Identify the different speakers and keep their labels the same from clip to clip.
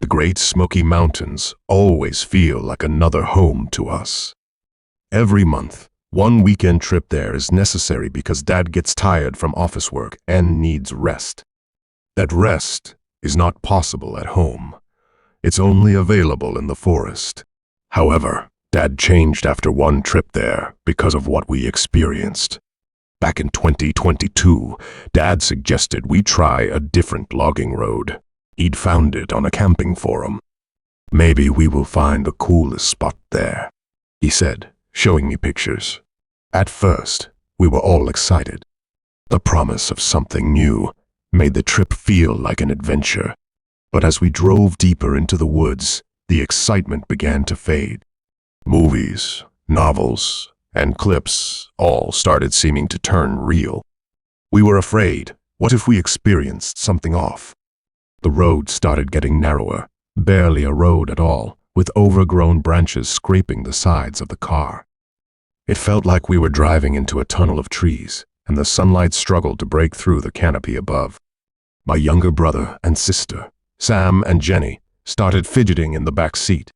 Speaker 1: The Great Smoky Mountains always feel like another home to us. Every month, one weekend trip there is necessary because Dad gets tired from office work and needs rest. That rest is not possible at home. It's only available in the forest. However, Dad changed after one trip there because of what we experienced. Back in 2022, Dad suggested we try a different logging road. He'd found it on a camping forum. "Maybe we will find the coolest spot there," he said, showing me pictures. At first, we were all excited. The promise of something new made the trip feel like an adventure. But as we drove deeper into the woods, the excitement began to fade. Movies, novels, and clips all started seeming to turn real. We were afraid. What if we experienced something off? The road started getting narrower, barely a road at all, with overgrown branches scraping the sides of the car. It felt like we were driving into a tunnel of trees, and the sunlight struggled to break through the canopy above. My younger brother and sister, Sam and Jenny, started fidgeting in the back seat.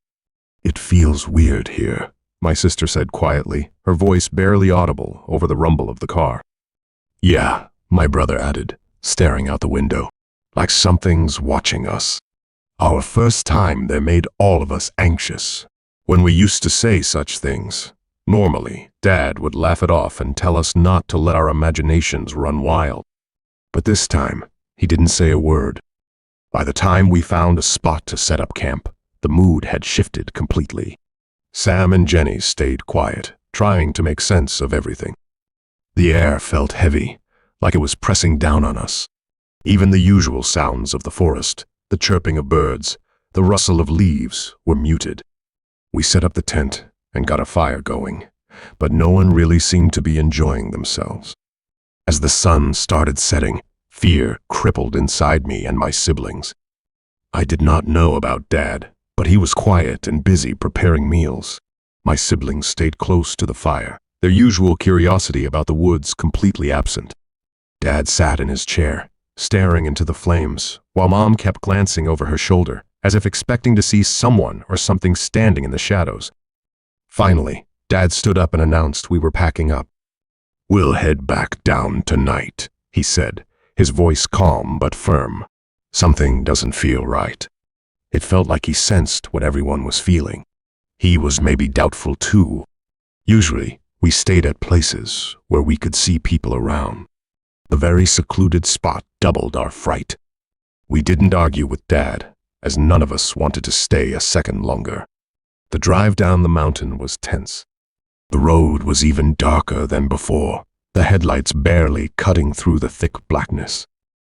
Speaker 1: "It feels weird here," my sister said quietly, her voice barely audible over the rumble of the car. "Yeah," my brother added, staring out the window, "like something's watching us." Our first time there made all of us anxious. When we used to say such things, normally, Dad would laugh it off and tell us not to let our imaginations run wild. But this time, he didn't say a word. By the time we found a spot to set up camp, the mood had shifted completely. Sam and Jenny stayed quiet, trying to make sense of everything. The air felt heavy, like it was pressing down on us. Even the usual sounds of the forest, the chirping of birds, the rustle of leaves, were muted. We set up the tent and got a fire going, but no one really seemed to be enjoying themselves. As the sun started setting, fear crippled inside me and my siblings. I did not know about Dad, but he was quiet and busy preparing meals. My siblings stayed close to the fire, their usual curiosity about the woods completely absent. Dad sat in his chair, staring into the flames, while Mom kept glancing over her shoulder, as if expecting to see someone or something standing in the shadows. Finally, Dad stood up and announced we were packing up. "We'll head back down tonight," he said, his voice calm but firm. "Something doesn't feel right." It felt like he sensed what everyone was feeling. He was maybe doubtful too. Usually, we stayed at places where we could see people around. The very secluded spot doubled our fright. We didn't argue with Dad, as none of us wanted to stay a second longer. The drive down the mountain was tense. The road was even darker than before, the headlights barely cutting through the thick blackness.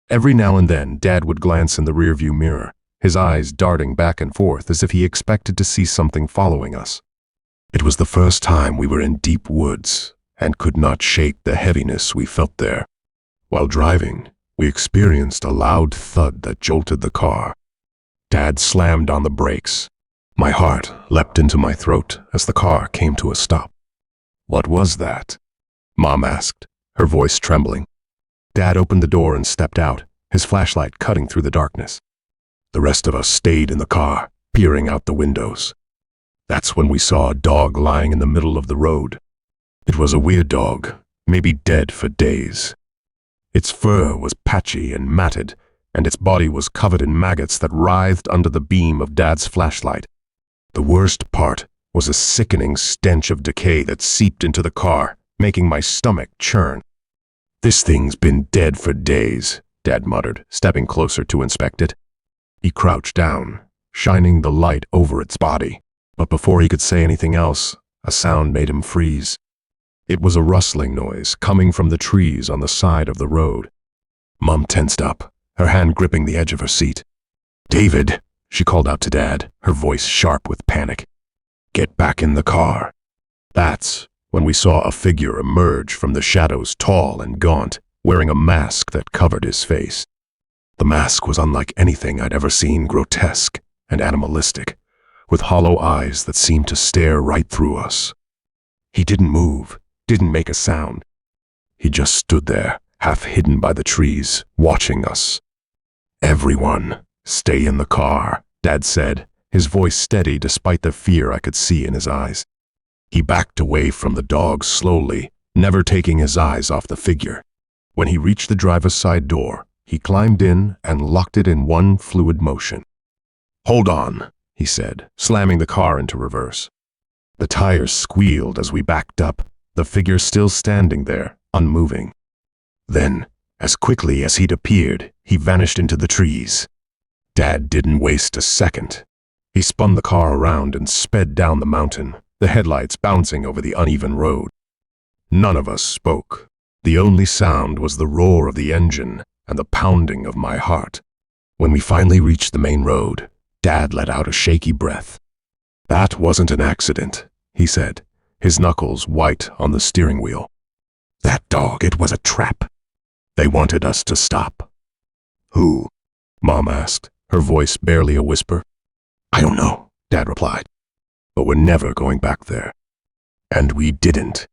Speaker 1: Every now and then, Dad would glance in the rearview mirror, his eyes darting back and forth as if he expected to see something following us. It was the first time we were in deep woods and could not shake the heaviness we felt there. While driving, we experienced a loud thud that jolted the car. Dad slammed on the brakes. My heart leapt into my throat as the car came to a stop. "What was that?" Mom asked, her voice trembling. Dad opened the door and stepped out, his flashlight cutting through the darkness. The rest of us stayed in the car, peering out the windows. That's when we saw a dog lying in the middle of the road. It was a weird dog, maybe dead for days. Its fur was patchy and matted, and its body was covered in maggots that writhed under the beam of Dad's flashlight. The worst part was a sickening stench of decay that seeped into the car, making my stomach churn. "This thing's been dead for days," Dad muttered, stepping closer to inspect it. He crouched down, shining the light over its body. But before he could say anything else, a sound made him freeze. It was a rustling noise coming from the trees on the side of the road. Mom tensed up, her hand gripping the edge of her seat. "David," she called out to Dad, her voice sharp with panic. "Get back in the car." That's when we saw a figure emerge from the shadows, tall and gaunt, wearing a mask that covered his face. The mask was unlike anything I'd ever seen, grotesque and animalistic, with hollow eyes that seemed to stare right through us. He didn't move, didn't make a sound. He just stood there, half hidden by the trees, watching us. "Everyone, stay in the car," Dad said, his voice steady despite the fear I could see in his eyes. He backed away from the dog slowly, never taking his eyes off the figure. When he reached the driver's side door, he climbed in and locked it in one fluid motion. "Hold on," he said, slamming the car into reverse. The tires squealed as we backed up, the figure still standing there, unmoving. Then, as quickly as he'd appeared, he vanished into the trees. Dad didn't waste a second. He spun the car around and sped down the mountain, the headlights bouncing over the uneven road. None of us spoke. The only sound was the roar of the engine and the pounding of my heart. When we finally reached the main road, Dad let out a shaky breath. "That wasn't an accident," he said, his knuckles white on the steering wheel. "That dog, it was a trap. They wanted us to stop." "Who?" Mom asked, her voice barely a whisper. "I don't know," Dad replied. "But we're never going back there." And we didn't.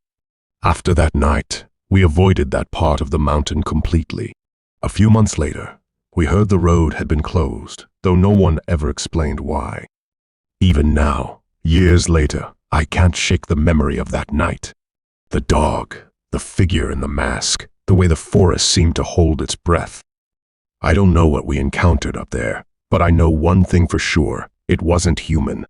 Speaker 1: After that night, we avoided that part of the mountain completely. A few months later, we heard the road had been closed, though no one ever explained why. Even now, years later, I can't shake the memory of that night. The dog, the figure in the mask, the way the forest seemed to hold its breath. I don't know what we encountered up there, but I know one thing for sure: it wasn't human.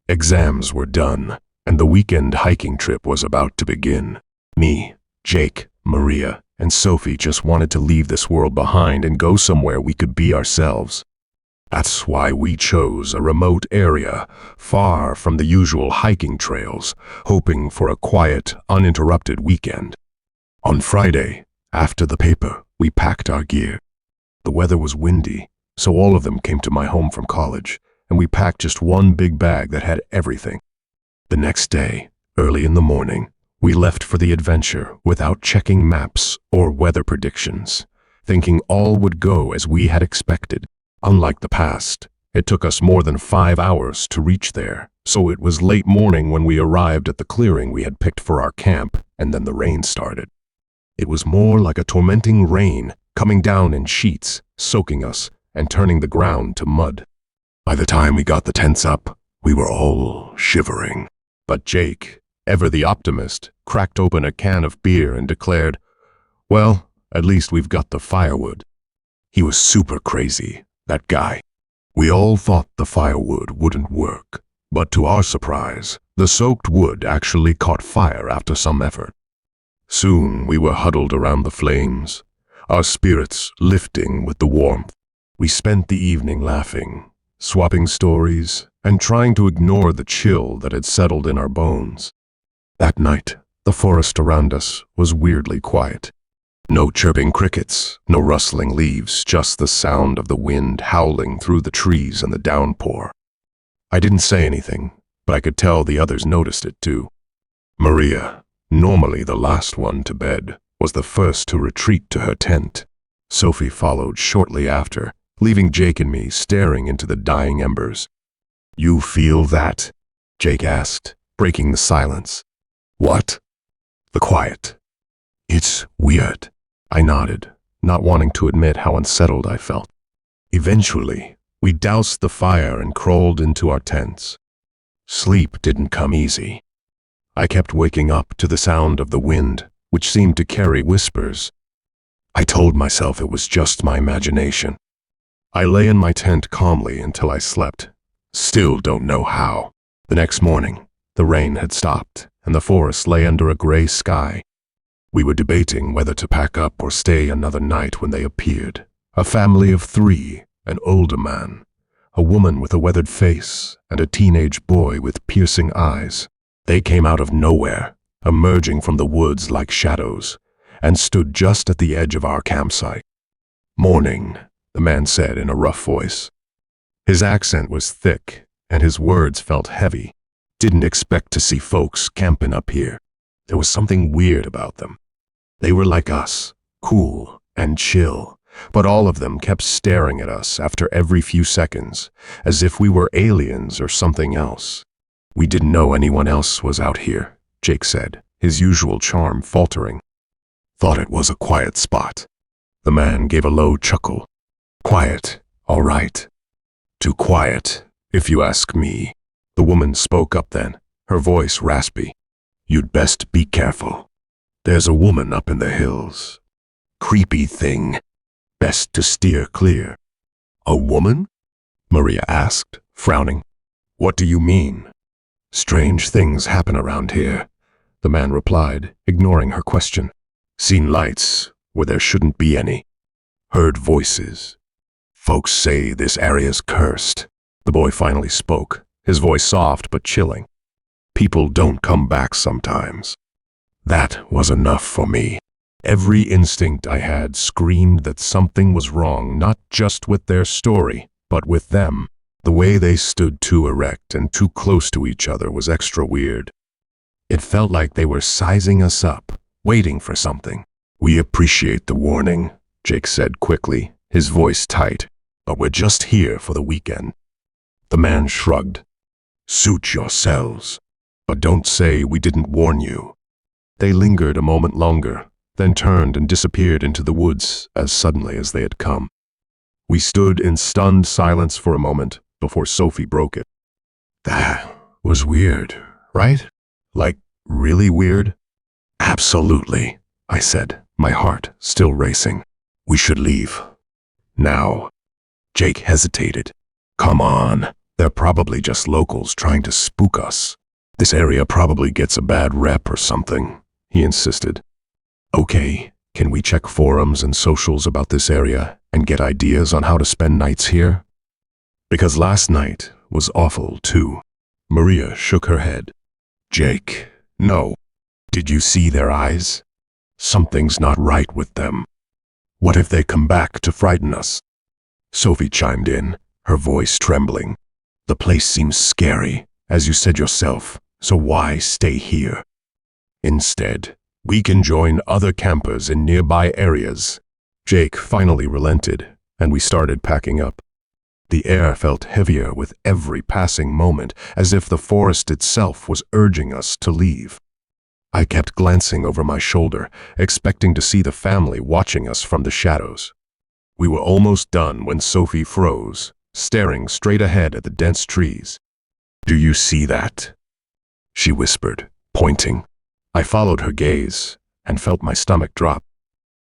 Speaker 1: Exams were done, and the weekend hiking trip was about to begin. Me, Jake, Maria, and Sophie just wanted to leave this world behind and go somewhere we could be ourselves. That's why we chose a remote area, far from the usual hiking trails, hoping for a quiet, uninterrupted weekend. On Friday, after the paper, we packed our gear. The weather was windy, so all of them came to my home from college, and we packed just one big bag that had everything. The next day, early in the morning, we left for the adventure without checking maps or weather predictions, thinking all would go as we had expected. Unlike the past, it took us more than 5 hours to reach there, so it was late morning when we arrived at the clearing we had picked for our camp, and then the rain started. It was more like a tormenting rain, coming down in sheets, soaking us, and turning the ground to mud. By the time we got the tents up, we were all shivering. But Jake, ever the optimist, cracked open a can of beer and declared, "Well, at least we've got the firewood." He was super crazy, that guy. We all thought the firewood wouldn't work, but to our surprise, the soaked wood actually caught fire after some effort. Soon we were huddled around the flames, our spirits lifting with the warmth. We spent the evening laughing, swapping stories, and trying to ignore the chill that had settled in our bones. That night, the forest around us was weirdly quiet. No chirping crickets, no rustling leaves, just the sound of the wind howling through the trees and the downpour. I didn't say anything, but I could tell the others noticed it too. Maria, normally the last one to bed, was the first to retreat to her tent. Sophie followed shortly after, leaving Jake and me staring into the dying embers. "You feel that?" Jake asked, breaking the silence. "What?" "The quiet. It's weird." I nodded, not wanting to admit how unsettled I felt. Eventually, we doused the fire and crawled into our tents. Sleep didn't come easy. I kept waking up to the sound of the wind, which seemed to carry whispers. I told myself it was just my imagination. I lay in my tent calmly until I slept. Still don't know how. The next morning, the rain had stopped, and the forest lay under a gray sky. We were debating whether to pack up or stay another night when they appeared. A family of 3, an older man, a woman with a weathered face, and a teenage boy with piercing eyes. They came out of nowhere, emerging from the woods like shadows, and stood just at the edge of our campsite. "Morning," the man said in a rough voice. His accent was thick, and his words felt heavy. Didn't expect to see folks camping up here. There was something weird about them. They were like us, cool and chill, but all of them kept staring at us after every few seconds, as if we were aliens or something else. "We didn't know anyone else was out here," Jake said, his usual charm faltering. "Thought it was a quiet spot." The man gave a low chuckle. Quiet, all right. Too quiet, if you ask me. The woman spoke up then, her voice raspy. You'd best be careful. There's a woman up in the hills. Creepy thing. Best to steer clear. A woman? Maria asked, frowning. What do you mean? Strange things happen around here, the man replied, ignoring her question. Seen lights where there shouldn't be any. Heard voices. Folks say this area's cursed. The boy finally spoke, his voice soft but chilling. People don't come back sometimes. That was enough for me. Every instinct I had screamed that something was wrong, not just with their story, but with them. The way they stood too erect and too close to each other was extra weird. It felt like they were sizing us up, waiting for something. We appreciate the warning, Jake said quickly, his voice tight, but we're just here for the weekend. The man shrugged. Suit yourselves, but don't say we didn't warn you. They lingered a moment longer, then turned and disappeared into the woods as suddenly as they had come. We stood in stunned silence for a moment before Sophie broke it. That was weird, right? Like, really weird? Absolutely, I said, my heart still racing. We should leave. Now. Jake hesitated. Come on, they're probably just locals trying to spook us. This area probably gets a bad rep or something, he insisted. Okay, can we check forums and socials about this area and get ideas on how to spend nights here? Because last night was awful too. Maria shook her head. Jake, no. Did you see their eyes? Something's not right with them. What if they come back to frighten us? Sophie chimed in, her voice trembling. The place seems scary, as you said yourself, so why stay here? Instead, we can join other campers in nearby areas. Jake finally relented, and we started packing up. The air felt heavier with every passing moment, as if the forest itself was urging us to leave. I kept glancing over my shoulder, expecting to see the family watching us from the shadows. We were almost done when Sophie froze, staring straight ahead at the dense trees. Do you see that? She whispered, pointing. I followed her gaze and felt my stomach drop.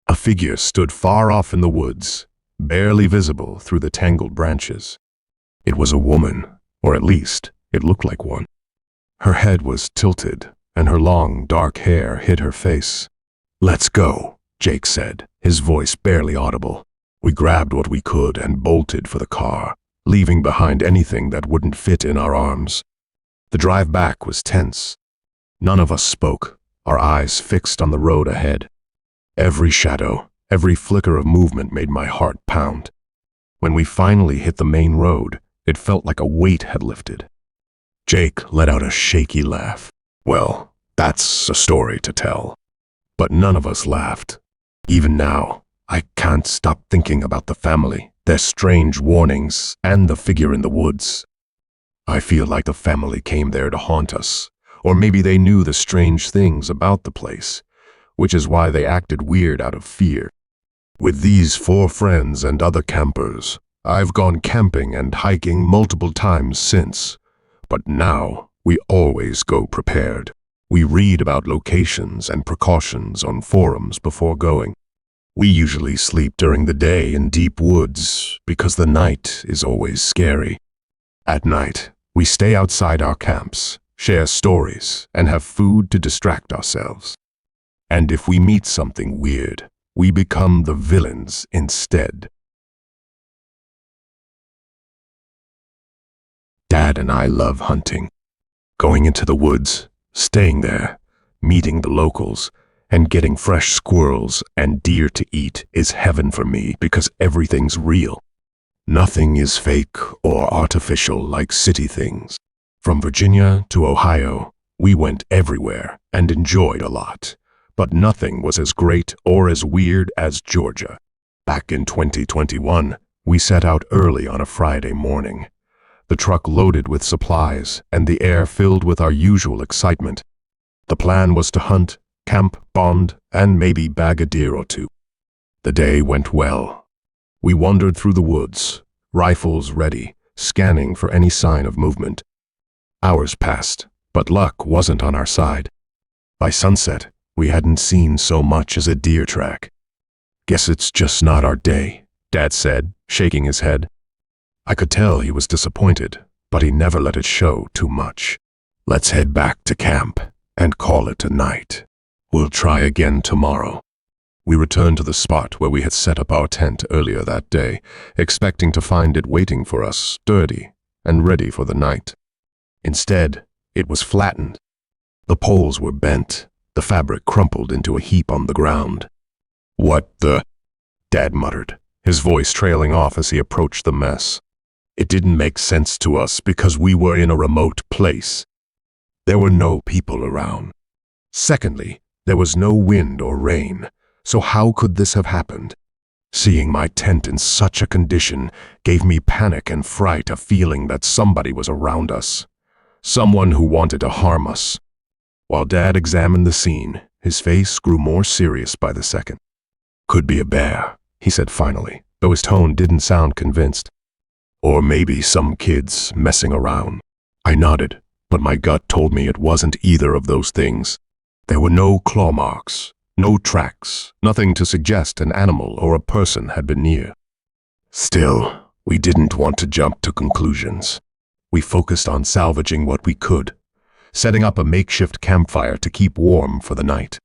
Speaker 1: A figure stood far off in the woods, barely visible through the tangled branches. It was a woman, or at least it looked like one. Her head was tilted, and her long, dark hair hid her face. Let's go, Jake said, his voice barely audible. We grabbed what we could and bolted for the car, leaving behind anything that wouldn't fit in our arms. The drive back was tense. None of us spoke, our eyes fixed on the road ahead. Every shadow, every flicker of movement made my heart pound. When we finally hit the main road, it felt like a weight had lifted. Jake let out a shaky laugh. Well, that's a story to tell. But none of us laughed. Even now, I can't stop thinking about the family, their strange warnings, and the figure in the woods. I feel like the family came there to haunt us, or maybe they knew the strange things about the place, which is why they acted weird out of fear. With these 4 friends and other campers, I've gone camping and hiking multiple times since, but now we always go prepared. We read about locations and precautions on forums before going. We usually sleep during the day in deep woods because the night is always scary. At night, we stay outside our camps, share stories, and have food to distract ourselves. And if we meet something weird, we become the villains instead. Dad and I love hunting. Going into the woods, staying there, meeting the locals, and getting fresh squirrels and deer to eat is heaven for me because everything's real. Nothing is fake or artificial like city things. From Virginia to Ohio, we went everywhere and enjoyed a lot, but nothing was as great or as weird as Georgia. Back in 2021, we set out early on a Friday morning. The truck loaded with supplies and the air filled with our usual excitement. The plan was to hunt, camp, bond, and maybe bag a deer or 2. The day went well. We wandered through the woods, rifles ready, scanning for any sign of movement. Hours passed, but luck wasn't on our side. By sunset, we hadn't seen so much as a deer track. "Guess it's just not our day," Dad said, shaking his head. I could tell he was disappointed, but he never let it show too much. "Let's head back to camp and call it a night. We'll try again tomorrow." We returned to the spot where we had set up our tent earlier that day, expecting to find it waiting for us, sturdy and ready for the night. Instead, it was flattened. The poles were bent, the fabric crumpled into a heap on the ground. "What the?" Dad muttered, his voice trailing off as he approached the mess. It didn't make sense to us because we were in a remote place. There were no people around. Secondly, there was no wind or rain, so how could this have happened? Seeing my tent in such a condition gave me panic and fright, a feeling that somebody was around us. Someone who wanted to harm us. While Dad examined the scene, his face grew more serious by the second. "Could be a bear," he said finally, though his tone didn't sound convinced. "Or maybe some kids messing around." I nodded, but my gut told me it wasn't either of those things. There were no claw marks, no tracks, nothing to suggest an animal or a person had been near. Still, we didn't want to jump to conclusions. We focused on salvaging what we could, setting up a makeshift campfire to keep warm for the night.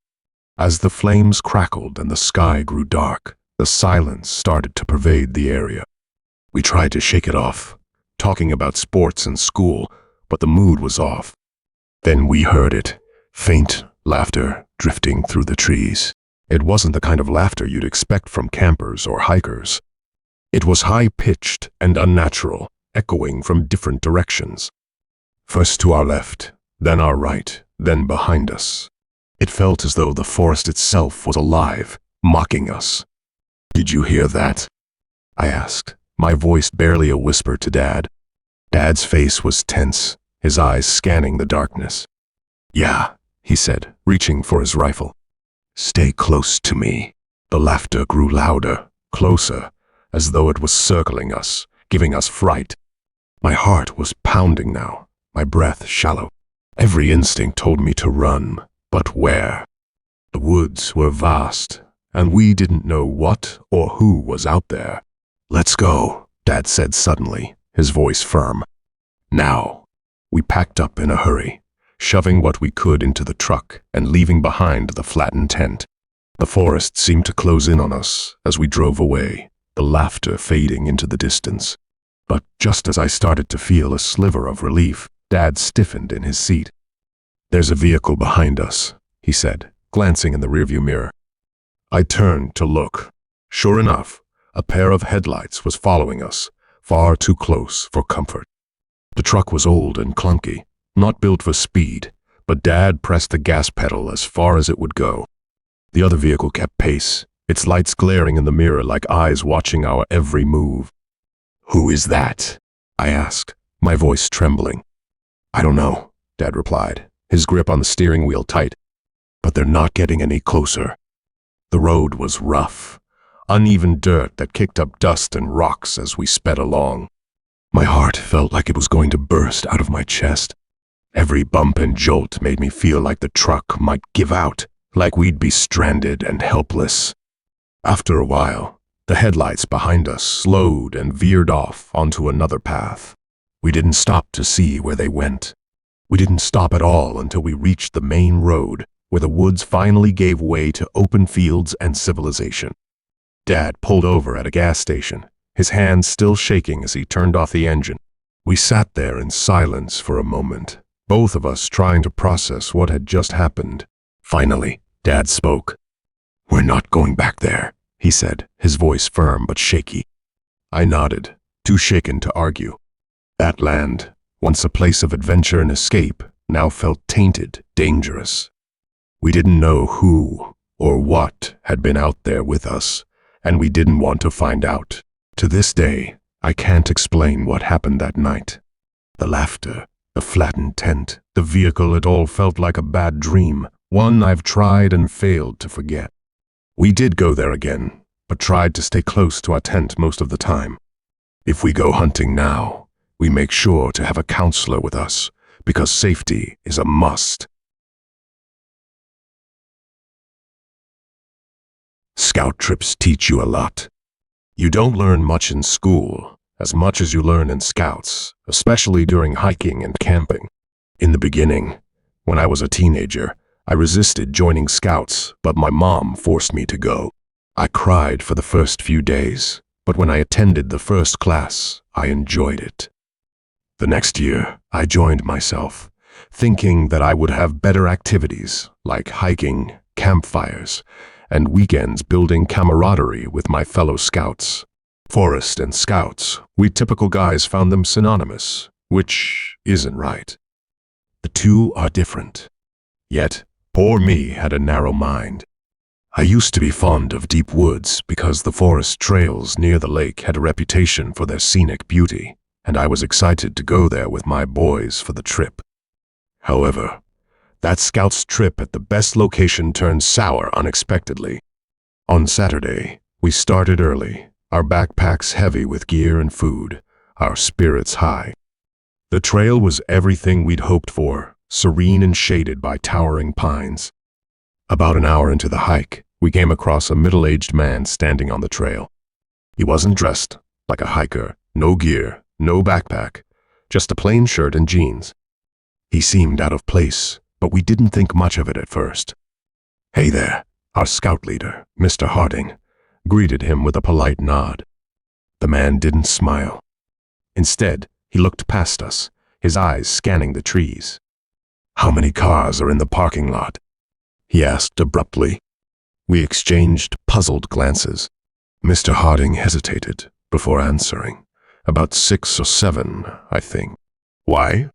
Speaker 1: As the flames crackled and the sky grew dark, the silence started to pervade the area. We tried to shake it off, talking about sports and school, but the mood was off. Then we heard it, faint laughter drifting through the trees. It wasn't the kind of laughter you'd expect from campers or hikers. It was high-pitched and unnatural, echoing from different directions. First to our left, then our right, then behind us. It felt as though the forest itself was alive, mocking us. "Did you hear that?" I asked, my voice barely a whisper to Dad. Dad's face was tense, his eyes scanning the darkness. "Yeah," he said, reaching for his rifle. "Stay close to me." The laughter grew louder, closer, as though it was circling us, giving us fright. My heart was pounding now, my breath shallow. Every instinct told me to run, but where? The woods were vast, and we didn't know what or who was out there. "Let's go," Dad said suddenly, his voice firm. "Now." We packed up in a hurry, shoving what we could into the truck and leaving behind the flattened tent. The forest seemed to close in on us as we drove away, the laughter fading into the distance. But just as I started to feel a sliver of relief, Dad stiffened in his seat. "There's a vehicle behind us," he said, glancing in the rearview mirror. I turned to look. Sure enough, a pair of headlights was following us, far too close for comfort. The truck was old and clunky, not built for speed, but Dad pressed the gas pedal as far as it would go. The other vehicle kept pace, its lights glaring in the mirror like eyes watching our every move. "Who is that?" I asked, my voice trembling. "I don't know," Dad replied, his grip on the steering wheel tight. "But they're not getting any closer." The road was rough, uneven dirt that kicked up dust and rocks as we sped along. My heart felt like it was going to burst out of my chest. Every bump and jolt made me feel like the truck might give out, like we'd be stranded and helpless. After a while, the headlights behind us slowed and veered off onto another path. We didn't stop to see where they went. We didn't stop at all until we reached the main road, where the woods finally gave way to open fields and civilization. Dad pulled over at a gas station, his hands still shaking as he turned off the engine. We sat there in silence for a moment, both of us trying to process what had just happened. Finally, Dad spoke. "We're not going back there," he said, his voice firm but shaky. I nodded, too shaken to argue. That land, once a place of adventure and escape, now felt tainted, dangerous. We didn't know who or what had been out there with us, and we didn't want to find out. To this day, I can't explain what happened that night. The laughter, the flattened tent, the vehicle, it all felt like a bad dream, one I've tried and failed to forget. We did go there again, but tried to stay close to our tent most of the time. If we go hunting now, we make sure to have a counselor with us, because safety is a must. Scout trips teach you a lot. You don't learn much in school, as much as you learn in Scouts, especially during hiking and camping. In the beginning, when I was a teenager, I resisted joining Scouts, but my mom forced me to go. I cried for the first few days, but when I attended the first class, I enjoyed it. The next year, I joined myself, thinking that I would have better activities like hiking, campfires, and weekends building camaraderie with my fellow Scouts. Forest and Scouts, we typical guys found them synonymous, which isn't right. The two are different. Yet, poor me had a narrow mind. I used to be fond of deep woods because the forest trails near the lake had a reputation for their scenic beauty, and I was excited to go there with my boys for the trip. However, that Scout's trip at the best location turned sour unexpectedly. On Saturday, we started early, our backpacks heavy with gear and food, our spirits high. The trail was everything we'd hoped for, serene and shaded by towering pines. About an hour into the hike, we came across a middle-aged man standing on the trail. He wasn't dressed like a hiker, no gear, no backpack, just a plain shirt and jeans. He seemed out of place, but we didn't think much of it at first. "Hey there," our scout leader, Mr. Harding, greeted him with a polite nod. The man didn't smile. Instead, he looked past us, his eyes scanning the trees. "How many cars are in the parking lot?" he asked abruptly. We exchanged puzzled glances. Mr. Harding hesitated before answering. "About 6 or 7, I think." "Why?"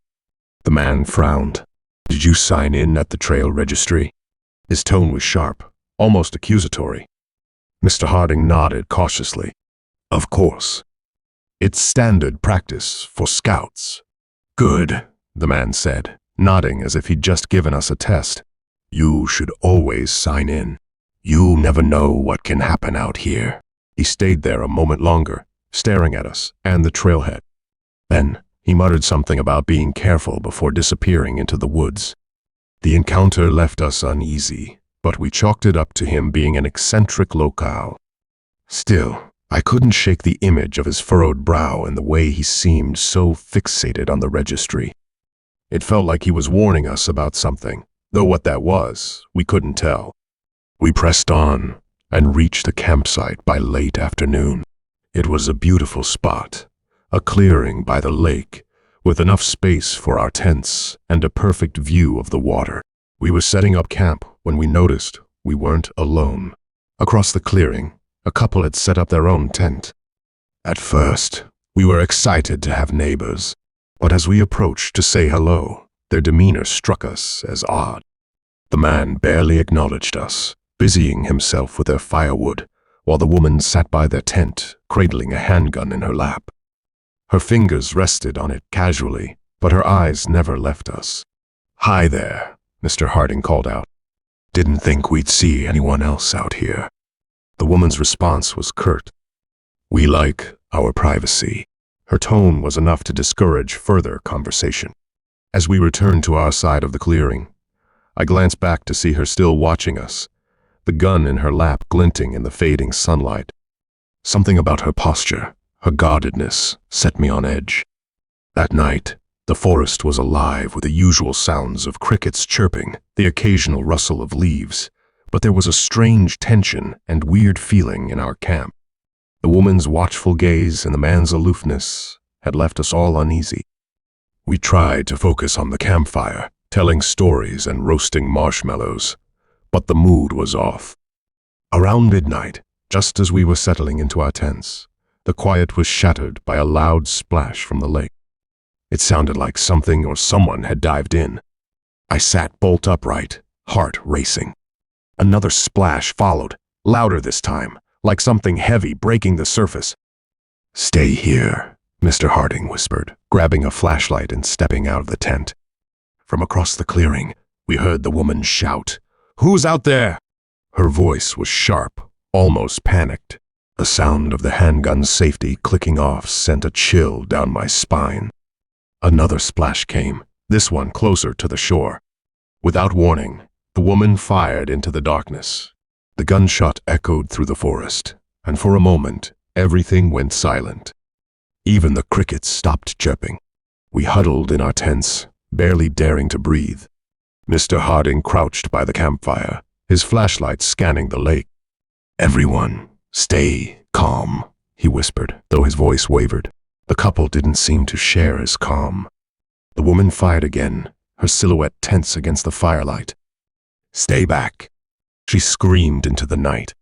Speaker 1: The man frowned. "Did you sign in at the trail registry?" His tone was sharp, almost accusatory. Mr. Harding nodded cautiously. "Of course. It's standard practice for Scouts." "Good," the man said, nodding as if he'd just given us a test. "You should always sign in. You never know what can happen out here." He stayed there a moment longer, staring at us and the trailhead. Then he muttered something about being careful before disappearing into the woods. The encounter left us uneasy, but we chalked it up to him being an eccentric locale. Still, I couldn't shake the image of his furrowed brow and the way he seemed so fixated on the registry. It felt like he was warning us about something, though what that was, we couldn't tell. We pressed on and reached the campsite by late afternoon. It was a beautiful spot, a clearing by the lake, with enough space for our tents and a perfect view of the water. We were setting up camp when we noticed we weren't alone. Across the clearing, a couple had set up their own tent. At first, we were excited to have neighbors, but as we approached to say hello, their demeanor struck us as odd. The man barely acknowledged us, busying himself with their firewood, while the woman sat by their tent, cradling a handgun in her lap. Her fingers rested on it casually, but her eyes never left us. "Hi there," Mr. Harding called out. "Didn't think we'd see anyone else out here." The woman's response was curt. "We like our privacy." Her tone was enough to discourage further conversation. As we returned to our side of the clearing, I glanced back to see her still watching us, the gun in her lap glinting in the fading sunlight. Something about her posture, her guardedness, set me on edge. That night, the forest was alive with the usual sounds of crickets chirping, the occasional rustle of leaves, but there was a strange tension and weird feeling in our camp. The woman's watchful gaze and the man's aloofness had left us all uneasy. We tried to focus on the campfire, telling stories and roasting marshmallows, but the mood was off. Around midnight, just as we were settling into our tents, the quiet was shattered by a loud splash from the lake. It sounded like something or someone had dived in. I sat bolt upright, heart racing. Another splash followed, louder this time, like something heavy breaking the surface. "Stay here," Mr. Harding whispered, grabbing a flashlight and stepping out of the tent. From across the clearing, we heard the woman shout, "Who's out there?" Her voice was sharp, almost panicked. The sound of the handgun's safety clicking off sent a chill down my spine. Another splash came, this one closer to the shore. Without warning, the woman fired into the darkness. The gunshot echoed through the forest, and for a moment, everything went silent. Even the crickets stopped chirping. We huddled in our tents, barely daring to breathe. Mr. Harding crouched by the campfire, his flashlight scanning the lake. "Everyone, stay calm," he whispered, though his voice wavered. The couple didn't seem to share his calm. The woman fired again, her silhouette tense against the firelight. "Stay back," she screamed into the night.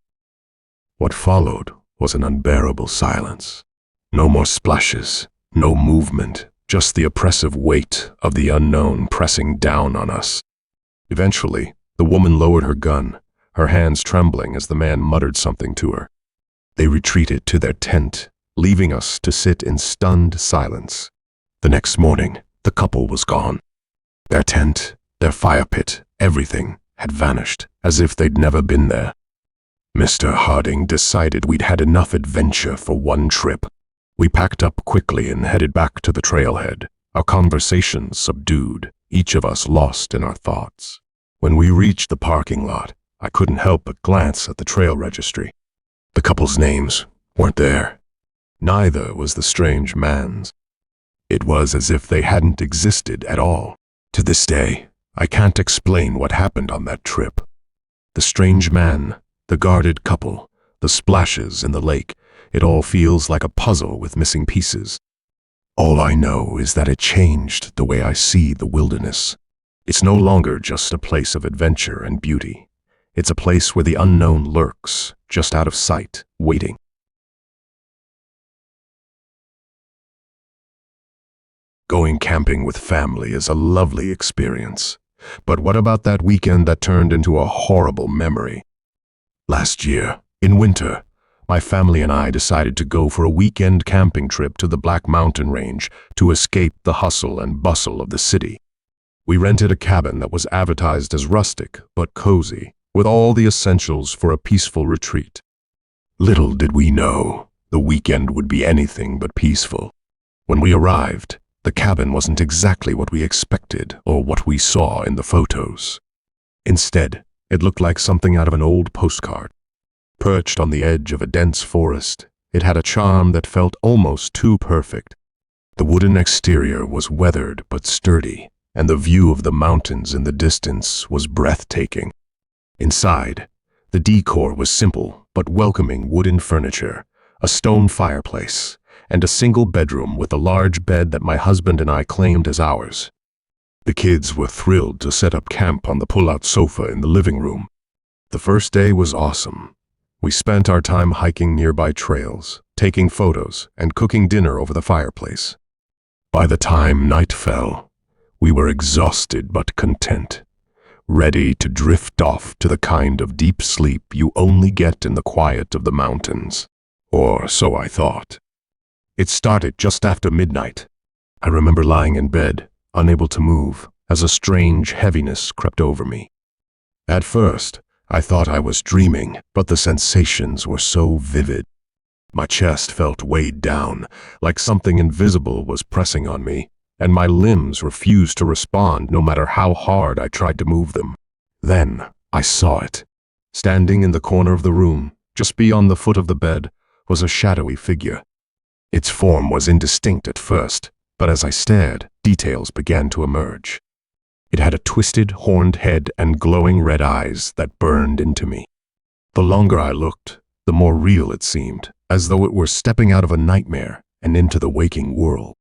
Speaker 1: What followed was an unbearable silence. No more splashes, no movement, just the oppressive weight of the unknown pressing down on us. Eventually, the woman lowered her gun, her hands trembling as the man muttered something to her. They retreated to their tent, leaving us to sit in stunned silence. The next morning, the couple was gone. Their tent, their fire pit, everything had vanished, as if they'd never been there. Mr. Harding decided we'd had enough adventure for one trip. We packed up quickly and headed back to the trailhead, our conversations subdued, each of us lost in our thoughts. When we reached the parking lot, I couldn't help but glance at the trail registry. The couple's names weren't there. Neither was the strange man's. It was as if they hadn't existed at all. To this day, I can't explain what happened on that trip. The strange man, the guarded couple, the splashes in the lake, it all feels like a puzzle with missing pieces. All I know is that it changed the way I see the wilderness. It's no longer just a place of adventure and beauty. It's a place where the unknown lurks, just out of sight, waiting. Going camping with family is a lovely experience. But what about that weekend that turned into a horrible memory? Last year, in winter, my family and I decided to go for a weekend camping trip to the Black Mountain Range to escape the hustle and bustle of the city. We rented a cabin that was advertised as rustic but cozy, with all the essentials for a peaceful retreat. Little did we know the weekend would be anything but peaceful. When we arrived, the cabin wasn't exactly what we expected or what we saw in the photos. Instead, it looked like something out of an old postcard. Perched on the edge of a dense forest, it had a charm that felt almost too perfect. The wooden exterior was weathered but sturdy, and the view of the mountains in the distance was breathtaking. Inside, the decor was simple but welcoming wooden furniture, a stone fireplace, and a single bedroom with a large bed that my husband and I claimed as ours. The kids were thrilled to set up camp on the pull-out sofa in the living room. The first day was awesome. We spent our time hiking nearby trails, taking photos, and cooking dinner over the fireplace. By the time night fell, we were exhausted but content, ready to drift off to the kind of deep sleep you only get in the quiet of the mountains. Or so I thought. It started just after midnight. I remember lying in bed, unable to move, as a strange heaviness crept over me. At first, I thought I was dreaming, but the sensations were so vivid. My chest felt weighed down, like something invisible was pressing on me, and my limbs refused to respond no matter how hard I tried to move them. Then I saw it. Standing in the corner of the room, just beyond the foot of the bed, was a shadowy figure. Its form was indistinct at first, but as I stared, details began to emerge. It had a twisted, horned head and glowing red eyes that burned into me. The longer I looked, the more real it seemed, as though it were stepping out of a nightmare and into the waking world.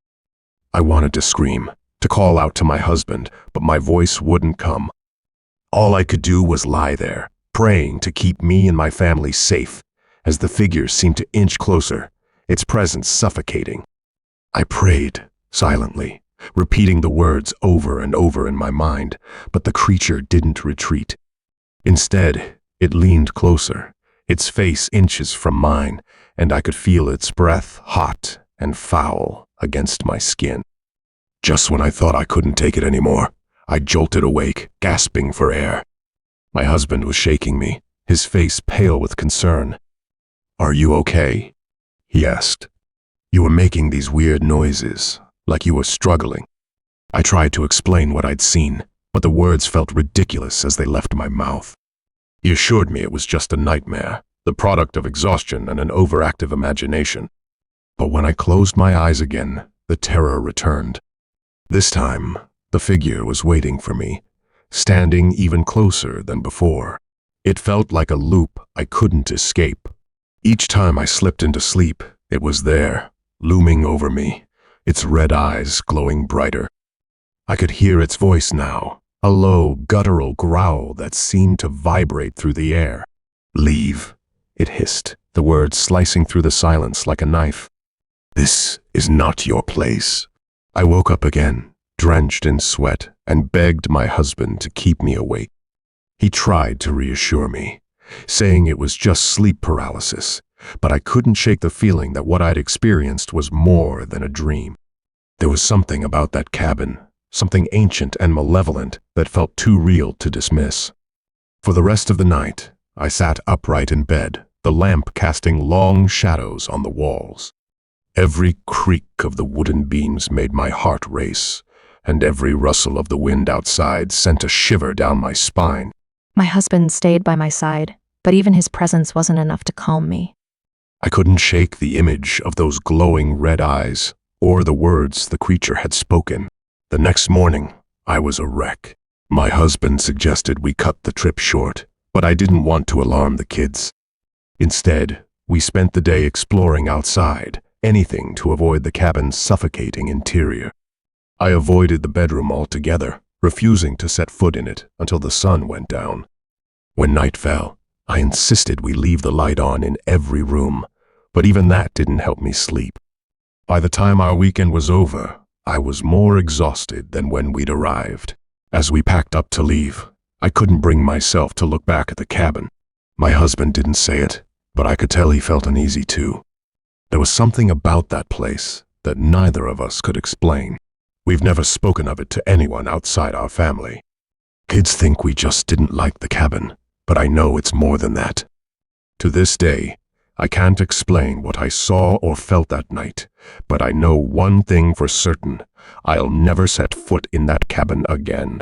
Speaker 1: I wanted to scream, to call out to my husband, but my voice wouldn't come. All I could do was lie there, praying to keep me and my family safe, as the figure seemed to inch closer, its presence suffocating. I prayed, silently, repeating the words over and over in my mind, but the creature didn't retreat. Instead, it leaned closer, its face inches from mine, and I could feel its breath hot and foul against my skin. Just when I thought I couldn't take it anymore, I jolted awake, gasping for air. My husband was shaking me, his face pale with concern. "Are you okay?" he asked. "You were making these weird noises, like you were struggling." I tried to explain what I'd seen, but the words felt ridiculous as they left my mouth. He assured me it was just a nightmare, the product of exhaustion and an overactive imagination. But when I closed my eyes again, the terror returned. This time, the figure was waiting for me, standing even closer than before. It felt like a loop I couldn't escape. Each time I slipped into sleep, it was there, looming over me, its red eyes glowing brighter. I could hear its voice now, a low, guttural growl that seemed to vibrate through the air. "Leave," it hissed, the words slicing through the silence like a knife. "This is not your place." I woke up again, drenched in sweat, and begged my husband to keep me awake. He tried to reassure me, saying it was just sleep paralysis, but I couldn't shake the feeling that what I'd experienced was more than a dream. There was something about that cabin, something ancient and malevolent that felt too real to dismiss. For the rest of the night, I sat upright in bed, the lamp casting long shadows on the walls. Every creak of the wooden beams made my heart race, and every rustle of the wind outside sent a shiver down my spine.
Speaker 2: My husband stayed by my side, but even his presence wasn't enough to calm me.
Speaker 1: I couldn't shake the image of those glowing red eyes, or the words the creature had spoken. The next morning, I was a wreck. My husband suggested we cut the trip short, but I didn't want to alarm the kids. Instead, we spent the day exploring outside, anything to avoid the cabin's suffocating interior. I avoided the bedroom altogether, refusing to set foot in it until the sun went down. When night fell, I insisted we leave the light on in every room, but even that didn't help me sleep. By the time our weekend was over, I was more exhausted than when we'd arrived. As we packed up to leave, I couldn't bring myself to look back at the cabin. My husband didn't say it, but I could tell he felt uneasy too. There was something about that place that neither of us could explain. We've never spoken of it to anyone outside our family. Kids think we just didn't like the cabin, but I know it's more than that. To this day, I can't explain what I saw or felt that night, but I know one thing for certain: I'll never set foot in that cabin again.